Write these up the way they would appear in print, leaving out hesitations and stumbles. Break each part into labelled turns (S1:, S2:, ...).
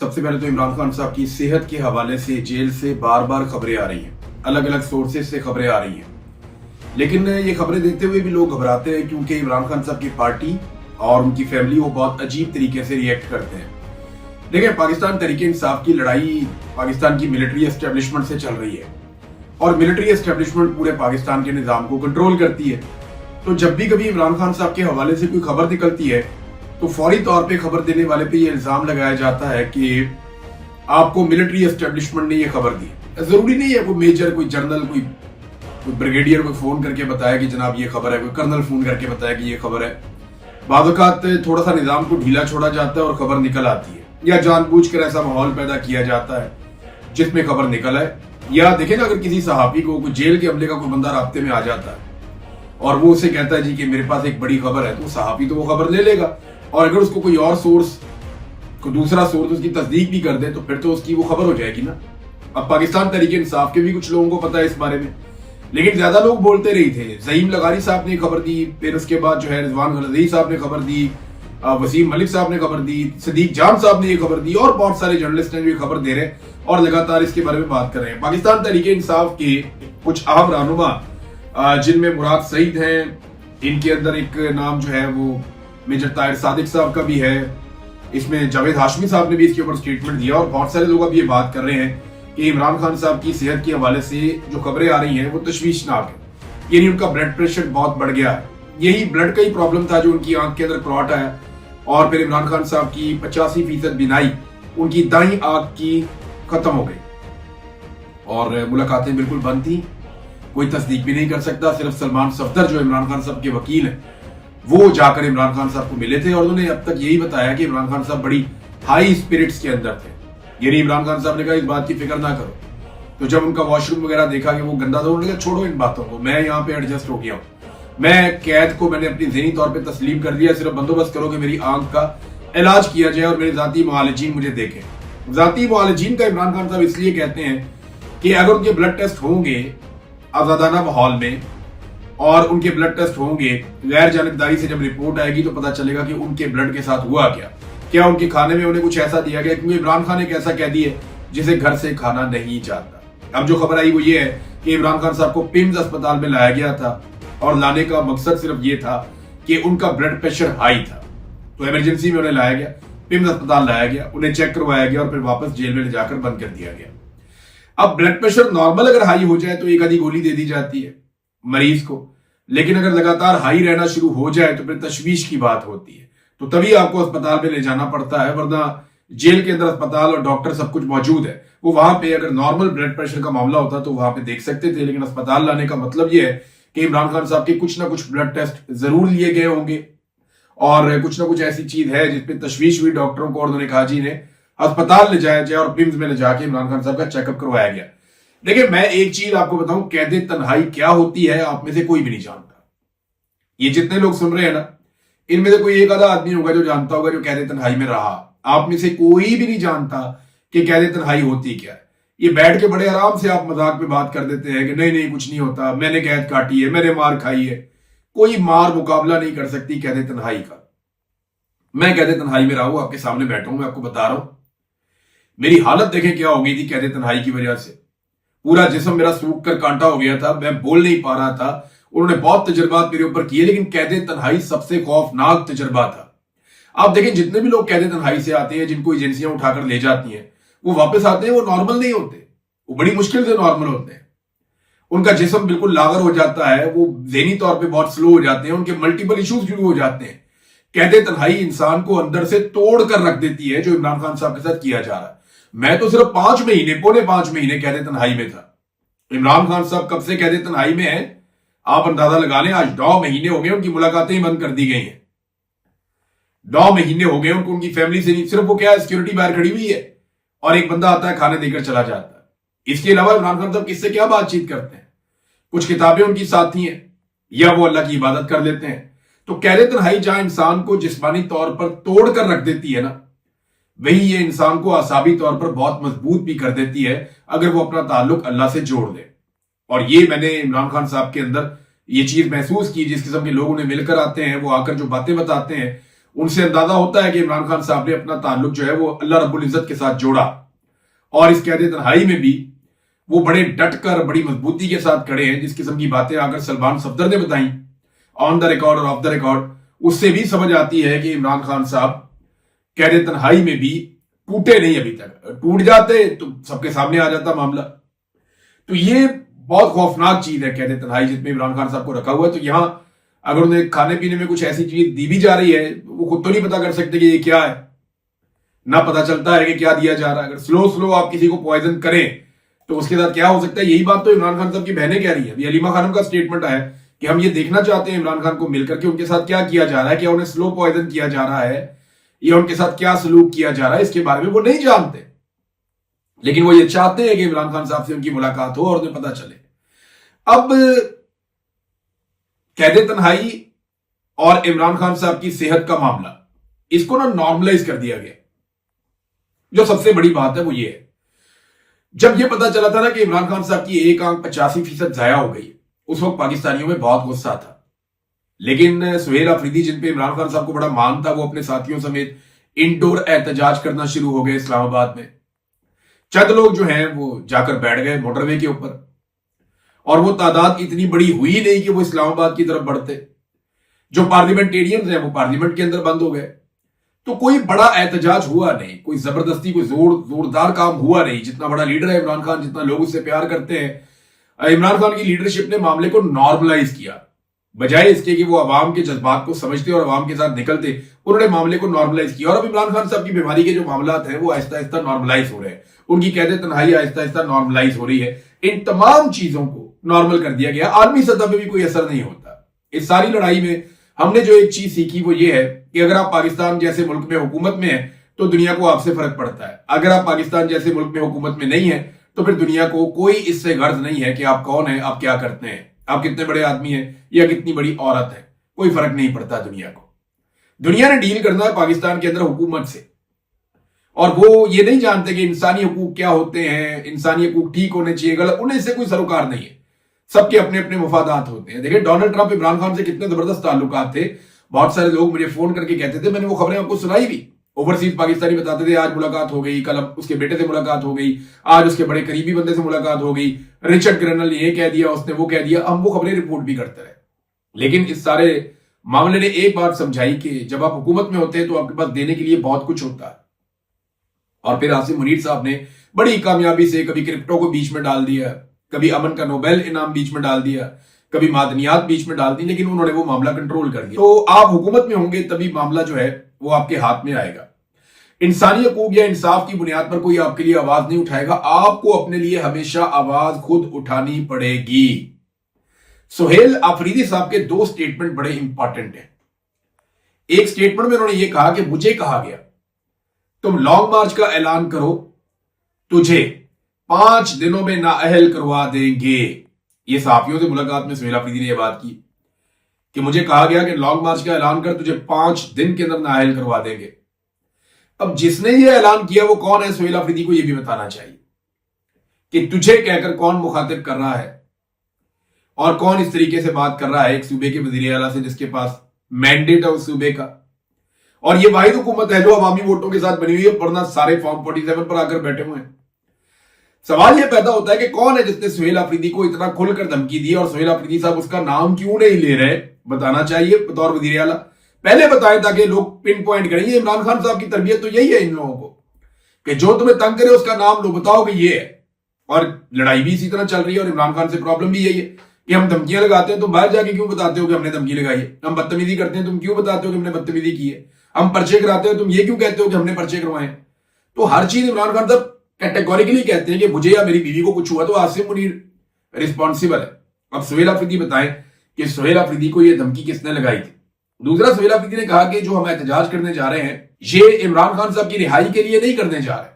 S1: सबसे पहले तो इमरान खान साहब की सेहत के हवाले से जेल से बार बार खबरें आ रही हैं, अलग अलग सोर्सेज से खबरें आ रही हैं। लेकिन ये खबरें देते हुए भी लोग घबराते हैं क्योंकि इमरान खान साहब की पार्टी और उनकी फैमिली वो बहुत अजीब तरीके से रिएक्ट करते हैं। देखिए, पाकिस्तान तहरीक इंसाफ की लड़ाई पाकिस्तान की मिलिट्री एस्टेब्लिशमेंट से चल रही है और मिलिट्री एस्टेब्लिशमेंट पूरे पाकिस्तान के निजाम को कंट्रोल करती है। तो जब भी कभी इमरान खान साहब के हवाले से कोई खबर निकलती है तो फौरी तौर पे खबर देने वाले पे ये इल्जाम लगाया जाता है कि आपको मिलिट्री एस्टेब्लिशमेंट ने ये खबर दी। जरूरी नहीं है कोई मेजर, कोई जनरल, कोई ब्रिगेडियर को फोन करके बताया कि जनाब ये खबर है, कोई कर्नल फोन करके बताया कि ये खबर है। बाद औक़ात थोड़ा सा निजाम को ढीला छोड़ा जाता है और खबर निकल आती है, या जानबूझकर ऐसा माहौल पैदा किया जाता है जिसमें खबर निकल आए। या देखें ना, अगर किसी सहाफी को कोई जेल के अमले का कोई बंदा राब्ते में आ जाता है और वो उसे कहता है जी कि मेरे पास एक बड़ी खबर है, तो सहाफी तो वो खबर ले लेगा, और अगर उसको कोई और सोर्स, कोई दूसरा सोर्स उसकी तस्दीक भी कर दे तो फिर तो उसकी वो खबर हो जाएगी ना। अब पाकिस्तान तहरीक इंसाफ के भी कुछ लोगों को पता है इस बारे में, लेकिन ज्यादा लोग बोलते रही थे। ज़हीम लगारी साहब ने खबर दी, फिर उसके बाद जो है रिजवान गलज़ई साहब ने खबर दी, वसीम मलिक साहब ने खबर दी, सदीक जान साहब ने ये खबर दी, और बहुत सारे जर्नलिस्ट ने भी खबर दे रहे हैं और लगातार इसके बारे में बात कर रहे हैं। पाकिस्तान तहरीक इंसाफ के कुछ अहम रहनुमा जिनमें मुराद सईद हैं, इनके अंदर एक नाम जो है वो मेजर ताहिर सादिक साहब का भी है, इसमें जावेद हाशमी साहब ने भी इसके ऊपर स्टेटमेंट दिया, और बहुत सारे लोग अब ये बात कर रहे हैं कि इमरान खान साहब की सेहत के हवाले से जो खबरें आ रही हैं वो तशवीशनाक है। यानी उनका ब्लड प्रेशर बहुत बढ़ गया है, यही ब्लड का ही प्रॉब्लम था जो उनकी आंख के अंदर क्लॉट आया, और फिर इमरान खान साहब की 85% बिनाई उनकी दाई आंख की खत्म हो गई और मुलाकातें बिल्कुल बंद थी, कोई तस्दीक भी नहीं कर सकता। सिर्फ सलमान सफदर जो इमरान खान साहब के वकील हैं वो जाकर इमरान खान साहब को मिले थे और उन्होंने अब तक यही बताया कि इमरान खान साहब बड़ी हाई स्पिरिट्स के अंदर थे। यानी इमरान खान साहब ने कहा इस बात की फिक्र ना करो। तो जब उनका वॉशरूम वगैरह देखा कि वो गंदा था, उन्होंने कहा छोड़ो इन बातों को, मैं यहाँ पे एडजस्ट हो गया हूँ, मैं कैद को मैंने अपनी ज़हनी तौर पे तस्लीम कर लिया, सिर्फ बंदोबस्त करो कि मेरी आंख का इलाज किया जाए और मेरे जाती मुआलिजीन मुझे देखें। जाती मुआलिजीन का इमरान खान साहब इसलिए कहते हैं कि अगर उनके ब्लड टेस्ट होंगे आजादाना माहौल में और उनके ब्लड टेस्ट होंगे गैर जानिबदारी से, जब रिपोर्ट आएगी तो पता चलेगा कि उनके ब्लड के साथ हुआ क्या उनके खाने में उन्हें कुछ ऐसा दिया गया, क्योंकि इमरान खान एक ऐसा कैदी है जिसे घर से खाना नहीं जाता। अब जो खबर आई वो ये है कि इमरान खान साहब को पिम्स अस्पताल में लाया गया था और लाने का मकसद सिर्फ ये था कि उनका ब्लड प्रेशर हाई था, तो इमरजेंसी में उन्हें लाया गया, पिम्स अस्पताल लाया गया, उन्हें चेक करवाया गया और फिर वापस जेल में ले जाकर बंद कर दिया गया। अब ब्लड प्रेशर नॉर्मल अगर हाई हो जाए तो एक आधी गोली दे दी जाती है मरीज को, लेकिन अगर लगातार हाई रहना शुरू हो जाए तो फिर तशवीश की बात होती है, तो तभी आपको अस्पताल में ले जाना पड़ता है। वरना जेल के अंदर अस्पताल और डॉक्टर सब कुछ मौजूद है, वो वहां पे अगर नॉर्मल ब्लड प्रेशर का मामला होता तो वहां पे देख सकते थे, लेकिन अस्पताल लाने का मतलब ये है कि इमरान खान साहब के कुछ ना कुछ ब्लड टेस्ट जरूर लिए गए होंगे और कुछ ना कुछ ऐसी चीज है जिसपे तशवीश हुई डॉक्टरों को और उन्होंने कहा जी ने अस्पताल ले जाया जाए और पिम्स में ले जाके इमरान खान साहब का चेकअप करवाया गया। देखिए, मैं एक चीज आपको बताऊं, कैदे तन्हाई क्या होती है आप में से कोई भी नहीं जानता। ये जितने लोग सुन रहे हैं ना, इनमें से कोई एक आधा आदमी होगा जो जानता होगा, जो कैदे तन्हाई में रहा। आप में से कोई भी नहीं जानता कि कैदे तन्हाई होती क्या है। ये बैठ के बड़े आराम से आप मजाक में बात कर देते हैं कि नहीं नहीं कुछ नहीं होता, मैंने कैद काटी है, मैंने मार खाई है। कोई मार मुकाबला नहीं कर सकती कैदे तन्हाई का। मैं कैदे तन्हाई में रहा हूं, आपके सामने बैठा हूं, मैं आपको बता रहा हूं मेरी हालत देखें क्या हो गई थी कैदे तन्हाई की वजह से। पूरा जिस्म मेरा सूख कर कांटा हो गया था, मैं बोल नहीं पा रहा था। उन्होंने बहुत तजर्बात मेरे ऊपर किए, लेकिन कैदे तन्हाई सबसे खौफनाक तजर्बा था। आप देखें, जितने भी लोग कैदे तन्हाई से आते हैं, जिनको एजेंसियां उठाकर ले जाती हैं, वो वापस आते हैं, वो नॉर्मल नहीं होते, वो बड़ी मुश्किल से नॉर्मल होते हैं। उनका जिस्म बिल्कुल लागर हो जाता है, वो ज़हनी तौर पे बहुत स्लो हो जाते हैं, उनके मल्टीपल इश्यूज शुरू हो जाते हैं। कैदे तन्हाई इंसान को अंदर से तोड़ कर रख देती है, जो इमरान खान साहब के साथ किया जा रहा है। मैं तो सिर्फ 5 महीने, पौने 5 महीने कैदे तन्हाई में था। इमरान खान साहब कब से कैदे तन्हाई में हैं आप अंदाजा लगा लें। आज 9 महीने हो गए, उनकी मुलाकातें ही बंद कर दी गई हैं। 9 महीने हो गए उनको, उनकी फैमिली से नहीं, सिर्फ वो क्या सिक्योरिटी बाहर खड़ी हुई है और एक बंदा आता है खाने देकर चला जाता है। इसके अलावा इमरान खान साहब किससे क्या बातचीत करते हैं? कुछ किताबें उनकी साथी हैं या वो अल्लाह की इबादत कर लेते हैं। तो कैदे तन्हाई जहां इंसान को जिस्मानी तौर पर तोड़ कर रख देती है ना, वही ये इंसान को आसाबी तौर पर बहुत मजबूत भी कर देती है अगर वो अपना ताल्लुक अल्लाह से जोड़ दे। और ये मैंने इमरान खान साहब के अंदर ये चीज महसूस की। जिस किस्म के लोग उन्हें मिलकर आते हैं, वो आकर जो बातें बताते हैं, उनसे अंदाजा होता है कि इमरान खान साहब ने अपना ताल्लुक जो है वो अल्लाह रब्बुल इज्जत के साथ जोड़ा, और इस कैद तन्हाई में भी वो बड़े डटकर बड़ी मजबूती के साथ खड़े हैं। जिस किस्म की बातें अगर सलमान सफदर ने बताई ऑन द रिकॉर्ड और ऑफ द रिकॉर्ड, उससे भी समझ आती है कि इमरान खान साहब कैद तन्हाई में भी टूटे नहीं। अभी तक टूट जाते तो सबके सामने आ जाता मामला। तो ये बहुत खौफनाक चीज है कैद तन्हाई जिसमें इमरान खान साहब को रखा हुआ है। तो यहां अगर उन्हें खाने पीने में कुछ ऐसी चीज दी भी जा रही है, वो खुद तो नहीं पता कर सकते कि ये क्या है, ना पता चलता है कि क्या दिया जा रहा है। अगर स्लो आप किसी को पॉइजन करें तो उसके साथ क्या हो सकता है। यही बात तो इमरान खान साहब की बहनें कह रही है। अभी अलीमा खानम का स्टेटमेंट आया कि हम ये देखना चाहते हैं इमरान खान को मिलकर के उनके साथ क्या किया जा रहा है, क्या उन्हें स्लो पॉइजन किया जा रहा है या उनके साथ क्या सलूक किया जा रहा है, इसके बारे में वो नहीं जानते। लेकिन वो ये चाहते हैं कि इमरान खान साहब से उनकी मुलाकात हो और उन्हें पता चले। अब कैद तन्हाई और इमरान खान साहब की सेहत का मामला, इसको ना नॉर्मलाइज कर दिया गया। जो सबसे बड़ी बात है वो ये है, जब ये पता चला था ना कि इमरान खान साहब की एक आंख 85% जाया हो गई, उस वक्त पाकिस्तानियों में बहुत गुस्सा था। लेकिन सुहेल अफरीदी जिन पे इमरान खान साहब को बड़ा मान था, वो अपने साथियों समेत इंडोर एहतजाज करना शुरू हो गए इस्लामाबाद में। चंद लोग जो हैं वो जाकर बैठ गए मोटरवे के ऊपर, और वो तादाद इतनी बड़ी हुई नहीं कि वो इस्लामाबाद की तरफ बढ़ते। जो पार्लियामेंटेरियंस हैं वो पार्लियामेंट के अंदर बंद हो गए। तो कोई बड़ा एहतजाज हुआ नहीं, कोई जबरदस्ती कोई जोरदार काम हुआ नहीं। जितना बड़ा लीडर है इमरान खान, जितना लोग उससे प्यार करते हैं, इमरान खान की लीडरशिप ने मामले को नॉर्मलाइज किया। बजाय इसके कि वो अवाम के जज्बात को समझते और अवाम के साथ निकलते, उन्होंने मामले को नॉर्मलाइज किया। और अब इमरान खान साहब की बीमारी के जो मामला हैं वो आहिस्ता आहिस्ता नॉर्मलाइज हो रहे हैं। उनकी कैद तन्हाई आहिस्ता आहिस्ता नॉर्मलाइज हो रही है। इन तमाम चीजों को नॉर्मल कर दिया गया। आर्मी सतह पे भी कोई असर नहीं होता। इस सारी लड़ाई में हमने जो एक चीज सीखी वो ये है कि अगर आप पाकिस्तान जैसे मुल्क में हुकूमत में है तो दुनिया को आपसे फर्क पड़ता है। अगर आप पाकिस्तान जैसे मुल्क में हुकूमत में नहीं है तो फिर दुनिया को कोई इससे गर्ज नहीं है कि आप कौन है, आप क्या करते हैं, आप कितने बड़े आदमी हैं या कितनी बड़ी औरत है। कोई फर्क नहीं पड़ता दुनिया को। दुनिया ने डील करना है पाकिस्तान के अंदर हुकूमत से, और वो ये नहीं जानते कि इंसानी हकूक क्या होते हैं, इंसानी हकूक ठीक होने चाहिए गलत, उन्हें इससे कोई सरोकार नहीं है। सबके अपने अपने मफादात होते हैं। देखिए डोनाल्ड ट्रंप इमरान खान से कितने जबरदस्त ताल्लुकात थे। बहुत सारे लोग मुझे फोन करके कहते थे, मैंने वो खबरें आपको सुनाई भी, ओवरसीज पाकिस्तानी बताते थे आज मुलाकात हो गई, कल उसके बेटे से मुलाकात हो गई, आज उसके बड़े करीबी बंदे से मुलाकात हो गई, रिचर्ड ग्रेनल ने ये कह दिया, उसने वो कह दिया। हम वो खबरें रिपोर्ट भी करते रहे। लेकिन इस सारे मामले ने एक बात समझाई कि जब आप हुकूमत में होते हैं तो आपके पास देने के लिए बहुत कुछ होता है। और फिर आसिम मुनीर साहब ने बड़ी कामयाबी से कभी क्रिप्टो को बीच में डाल दिया, कभी अमन का नोबेल इनाम बीच में डाल दिया, कभी मादनियात बीच में डाल दी, लेकिन उन्होंने वो मामला कंट्रोल कर दिया। तो आप हुकूमत में होंगे तभी मामला जो है वो आपके हाथ में आएगा। इंसानी हकूक या इंसाफ की बुनियाद पर कोई आपके लिए आवाज नहीं उठाएगा। आपको अपने लिए हमेशा आवाज खुद उठानी पड़ेगी। सुहेल अफरीदी साहब के दो स्टेटमेंट बड़े इंपॉर्टेंट हैं। एक स्टेटमेंट में उन्होंने ये कहा कि मुझे कहा गया तुम लॉन्ग मार्च का ऐलान करो, तुझे 5 दिनों में नाअहल करवा देंगे। ये सहाफियों से मुलाकात में सुहेल अफरीदी ने यह बात की कि मुझे कहा गया कि लॉन्ग मार्च का ऐलान कर, तुझे 5 दिन के अंदर नाअहल करवा देंगे। अब जिसने ये ऐलान किया वो कौन है, सुहेल अफरीदी को यह भी बताना चाहिए कि तुझे कहकर कौन मुखातिब कर रहा है और कौन इस तरीके से बात कर रहा है एक सूबे के वजीर आला से जिसके पास मैंडेट है उस सूबे का। और ये वाहिद हुकूमत है जो अवामी वोटों के साथ बनी हुई है, वरना सारे फॉर्म 47 पर आकर बैठे हुए हैं। सवाल यह पैदा होता है कि कौन है जिसने सुहेल अफरीदी को इतना खुलकर धमकी दी, और सुहेल अफरीदी साहब उसका नाम क्यों नहीं ले रहे, बताना चाहिए बतौर वजीर आला। पहले बताएं ताकि लोग पिन पॉइंट करें। ये इमरान खान साहब की तरबियत तो यही है इन लोगों को कि जो तुम्हें तंग करे उसका नाम लो, बताओ कि ये है। और लड़ाई भी इसी तरह चल रही है। और इमरान खान से प्रॉब्लम भी यही है कि हम धमकियां लगाते हैं, तुम बाहर जाके क्यों बताते हो कि हमने धमकी लगाई है। हम बदतमीजी करते हैं, तुम क्यों बताते हो कि हमने बदतमीजी की है। हम पर्चे कराते हैं, तुम ये क्यों कहते हो कि हमने पर्चे करवाए। तो हर चीज इमरान खान साहब कैटेगोरिकली कहते हैं कि मुझे या मेरी बीवी को कुछ हुआ तो आसिम मुनीर रिस्पॉन्सिबल है। अब सुहेल अफरीदी बताएं कि सुहेल अफरीदी को यह धमकी किसने लगाई थी। दूसरा, सुहेल अफरीदी ने कहा कि जो हम एहतजाज करने जा रहे हैं ये इमरान खान साहब की रिहाई के लिए नहीं करने जा रहे,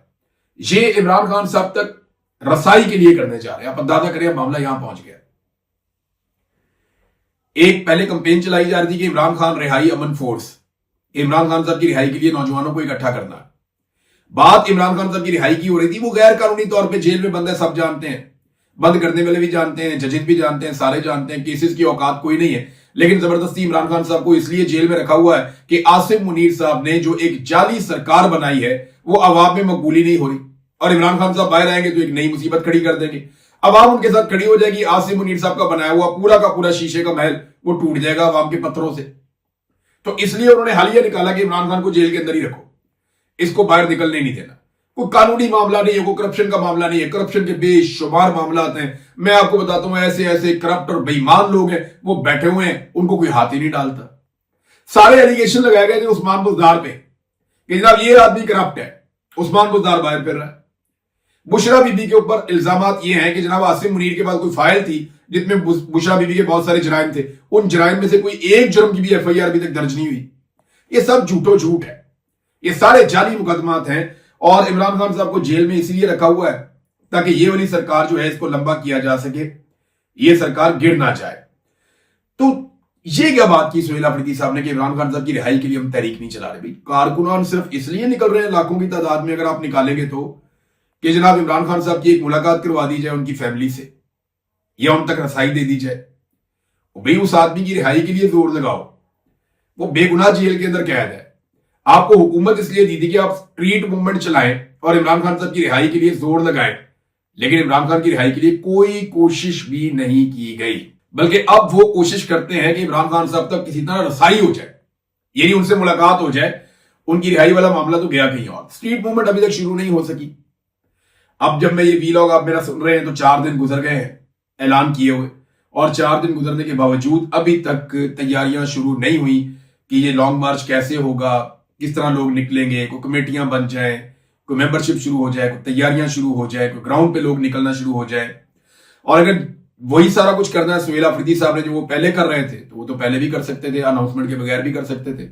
S1: ये इमरान खान साहब तक रसाई के लिए करने जा रहे हैं। आप अंदाजा करें मामला यहां पहुंच गया। एक पहले कंपेन चलाई जा रही थी कि इमरान खान रिहाई अमन फोर्स, इमरान खान साहब की रिहाई के लिए नौजवानों को इकट्ठा करना। बात इमरान खान साहब की रिहाई की हो रही थी। वो गैर कानूनी तौर पे जेल में बंद है, सब जानते हैं, बंद करने वाले भी जानते हैं, जजेस भी जानते हैं, सारे जानते हैं, केसेस की औकात कोई नहीं है। लेकिन जबरदस्ती इमरान खान साहब को इसलिए जेल में रखा हुआ है कि आसिम मुनीर साहब ने जो एक जाली सरकार बनाई है वो अवाम में मकबूली नहीं हो रही, और इमरान खान साहब बाहर आएंगे तो एक नई मुसीबत खड़ी कर देंगे। अवाम उनके साथ खड़ी हो जाएगी, आसिम मुनीर साहब का बनाया हुआ पूरा का पूरा शीशे का महल वो टूट जाएगा अवाम के पत्थरों से। तो इसलिए उन्होंने हालिया निकाला कि इमरान खान को जेल के अंदर ही रखो, इसको बाहर निकलने नहीं देना। कोई कानूनी मामला नहीं है, कोई करप्शन का मामला नहीं है, करप्शन के बेशुमार मामला आते हैं। मैं आपको बताता हूं ऐसे ऐसे करप्ट और बेईमान लोग हैं वो बैठे हुए हैं, उनको कोई हाथ ही नहीं डालता। सारे एलिगेशन लगाए गए थे उस्मान बुज़दार पे कि जनाब ये आदमी करप्ट है, उस्मान बुज़दार बाहर फिर रहा है। बुशरा बीबी के ऊपर इल्जामात ये हैं कि जनाब आसिम मुनीर के पास कोई फाइल थी जिसमें बुशरा बीबी के बहुत सारे जराइम थे, उन जराइम में से कोई एक जुर्म की भी एफआईआर अभी तक दर्ज नहीं हुई। ये सब झूठो झूठ है, ये सारे जाली मुकदमात हैं, और इमरान खान साहब को जेल में इसलिए रखा हुआ है ताकि ये वाली सरकार जो है इसको लंबा किया जा सके, ये सरकार गिर ना जाए। तो ये क्या बात की सुहेल अफरीदी साहब ने कि इमरान खान साहब की रिहाई के लिए हम तहरीक नहीं चला रहे। भाई कारकुनान सिर्फ इसलिए निकल रहे हैं लाखों की तादाद में, अगर आप निकालेंगे तो, कि जनाब इमरान खान साहब की एक मुलाकात करवा दी जाए उनकी फैमिली से, या उन तक रसाई दे दी जाए। भाई उस आदमी की रिहाई के लिए जोर लगाओ, वो बेगुनाह जेल के अंदर कैद है। आपको हुकूमत इसलिए दी थी कि आप स्ट्रीट मूवमेंट चलाएं और इमरान खान साहब की रिहाई के लिए जोर लगाएं, लेकिन इमरान खान की रिहाई के लिए कोई कोशिश भी नहीं की गई। बल्कि अब वो कोशिश करते हैं कि इमरान खान साहब तक किसी तरह रसाई हो जाए, यानी उनसे मुलाकात हो जाए। उनकी रिहाई वाला मामला तो गया कहीं और, स्ट्रीट मूवमेंट अभी तक शुरू नहीं हो सकी। अब जब मैं ये वीलॉग आप मेरा सुन रहे हैं तो 4 दिन गुजर गए हैं ऐलान किए हुए, और 4 दिन गुजरने के बावजूद अभी तक तैयारियां शुरू नहीं हुई कि ये लॉन्ग मार्च कैसे होगा, किस तरह लोग निकलेंगे, कोई कमेटियां बन जाए, कोई मेंबरशिप शुरू हो जाए, कोई तैयारियां शुरू हो जाए, कोई ग्राउंड पे लोग निकलना शुरू हो जाए। और अगर वही सारा कुछ करना है सुहेल अफरीदी साहब ने जो वो पहले कर रहे थे, तो वो तो पहले भी कर सकते थे, अनाउंसमेंट के बगैर भी कर सकते थे।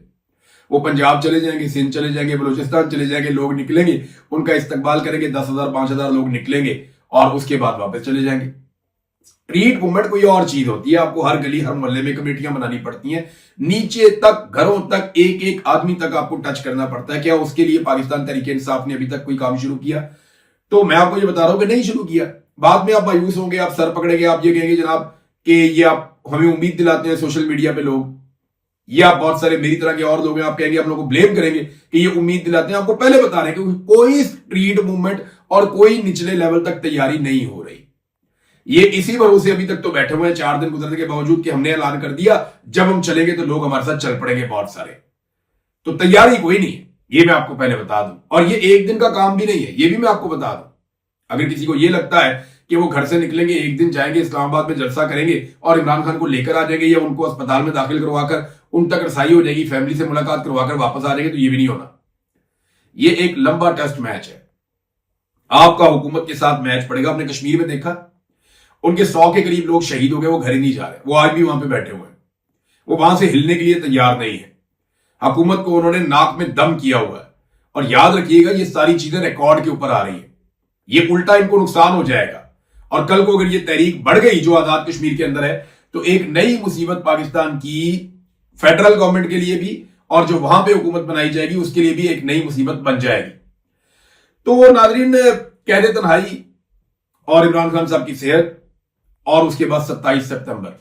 S1: वो पंजाब चले जाएंगे, सिंध चले जाएंगे, बलूचिस्तान चले जाएंगे, लोग निकलेंगे, उनका इस्तकबाल करेंगे, 10,000 5,000 लोग निकलेंगे और उसके बाद वापस चले जाएंगे। स्ट्रीट मूवमेंट कोई और चीज होती है, आपको हर गली हर मोहल्ले में कमेटियां बनानी पड़ती हैं, नीचे तक घरों तक एक एक आदमी तक आपको टच करना पड़ता है। क्या उसके लिए पाकिस्तान तहरीक इंसाफ ने अभी तक कोई काम शुरू किया? तो मैं आपको ये बता रहा हूं कि नहीं शुरू किया। बाद में आप मायूस होंगे, आप सर पकड़ेंगे, आप ये कहेंगे जनाब कि ये आप हमें उम्मीद दिलाते हैं सोशल मीडिया पे लोग, ये आप बहुत सारे मेरी तरह के और लोग हैं, आप कहेंगे, आप लोगों को ब्लेम करेंगे कि ये उम्मीद दिलाते हैं। आपको पहले बता रहे हैं कि कोई स्ट्रीट मूवमेंट और कोई निचले लेवल तक तैयारी नहीं हो रही। ये इसी भरोसे अभी तक तो बैठे हुए हैं 4 दिन गुजरने के बावजूद कि हमने ऐलान कर दिया जब हम चलेंगे तो लोग हमारे साथ चल पड़ेंगे बहुत सारे। तो तैयारी कोई नहीं है, ये मैं आपको पहले बता दूं, और ये एक दिन का काम भी नहीं है, ये भी मैं आपको बता दूं। अगर किसी को ये लगता है कि वो घर से निकलेंगे, एक दिन जाएंगे इस्लामाबाद में जलसा करेंगे और इमरान खान को लेकर आ जाएंगे या उनको अस्पताल में दाखिल करवाकर उन तक रसाई हो जाएगी, फैमिली से मुलाकात करवाकर वापस आ जाएंगे, तो ये भी नहीं होना। ये एक लंबा टेस्ट मैच है, आपका हुकूमत के साथ मैच पड़ेगा। आपने कश्मीर में देखा, उनके 100 के करीब लोग शहीद हो गए, वो घर ही नहीं जा रहे, वो आज भी वहां पे बैठे हुए हैं, वो वहां से हिलने के लिए तैयार नहीं है। हुकूमत को उन्होंने नाक में दम किया हुआ है, और याद रखिएगा ये सारी चीजें रिकॉर्ड के ऊपर आ रही है, ये उल्टा इनको नुकसान हो जाएगा। और कल को अगर ये तहरीक बढ़ गई जो आजाद कश्मीर के अंदर है, तो एक नई मुसीबत पाकिस्तान की फेडरल गवर्नमेंट के लिए भी, और जो वहां पे हुकूमत बनाई जाएगी उसके लिए भी एक नई मुसीबत बन जाएगी। तो नाजरीन, कैद तन्हाई और इमरान खान साहब की सेहत, और उसके बाद 27 सितंबर,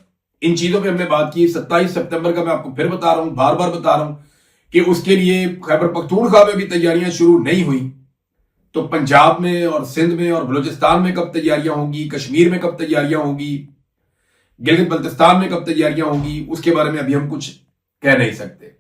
S1: इन चीजों पे हमने बात की। 27 सितंबर का मैं आपको फिर बता रहा हूं, बार बार बता रहा हूं कि उसके लिए खैबर पख्तूनख्वा में भी तैयारियां शुरू नहीं हुई, तो पंजाब में और सिंध में और बलूचिस्तान में कब तैयारियां होंगी, कश्मीर में कब तैयारियां होंगी, गिलगित बल्तिस्तान में कब तैयारियां होंगी, उसके बारे में अभी हम कुछ कह नहीं सकते।